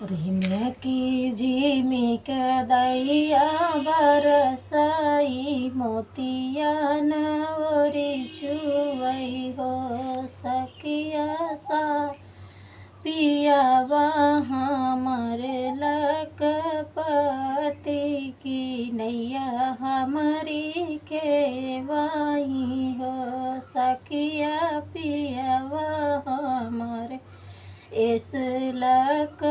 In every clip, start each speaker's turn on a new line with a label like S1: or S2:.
S1: रिमे की झिमिक दैया बरसाई मोतिया नवरी चुवई हो सखिया सा पियावा हमारे लखपति की नैया हमारी केवाई हो सखिया पियावा हमारे इस लखपति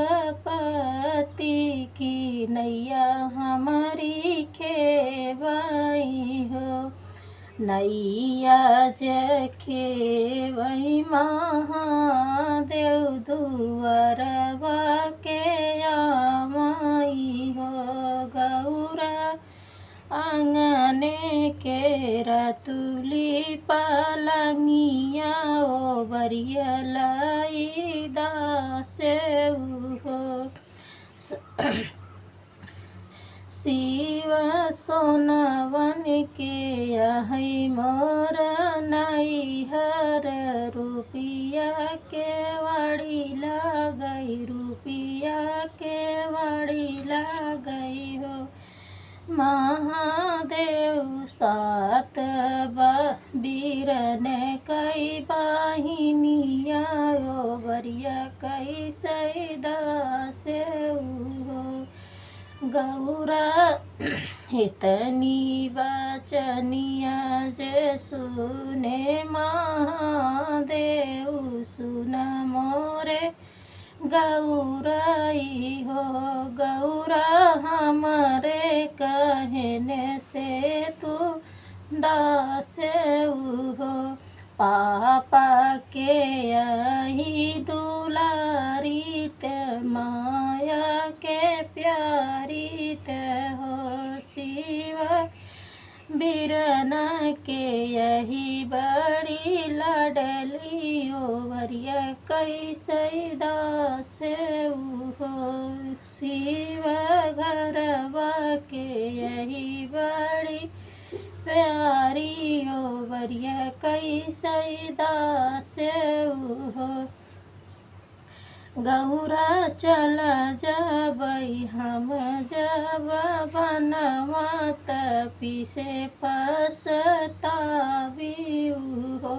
S1: की नैया हमारी खेवाई हो नैया जखेवई महादेव दुआरवा के आमाई हो गौरा आंगने के रतुली पलंगिया ओ बरियलाई दासे हो शिव सोनवन के यही मोर नैहर रुपिया के वाड़ी लगई रुपिया के वाड़ी लगई हो महादेव सात बीरन कई बाहिनिया ओ बरिया कई सैदा से हो गौरा इतनी बचनिया जे सुने महादेव सुन मोरे गौराई हो गौरा हमारे कहने से तू दास हो पापा के यही दुलारी ते माया के प्यारी ते हो शिव बीरना के यही बड़ी लाडली ओ वरिया कैसे दास हो शिव घरवा के यही बड़ी प्यारी ओ वरिया कैसे दास हो गौरा चल जबई हम जब बनवा तपी से पछतावी हो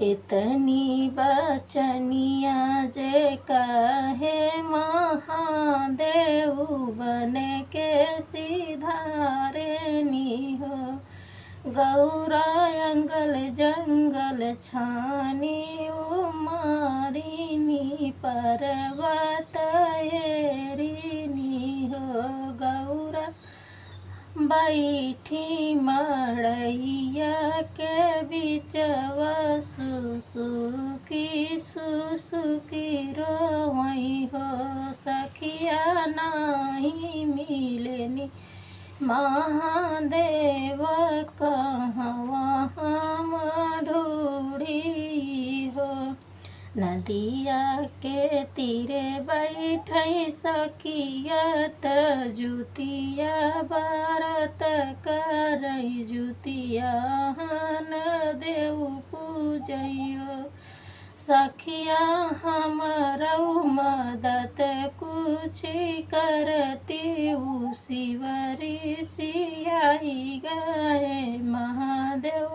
S1: इतनी बचनिया जे कहे महादेव बन के सिधारेनी हो गौरा अंगल जंगल छानी उमारिनी पर्वत हेरिनी हो गौरा बैठी मड़ैया के बिचवा सुसुकी रोवई हो सखिया नहीं मिलनी महादेव कहवा हम ढूढ़ी हो नदिया के तीरे बैठई सखियत जुतिया बारत करई जुतिया हन देव पूजयो सखिया हमरऊ मदद कुछ करती शिवरी सियाई गए महादेव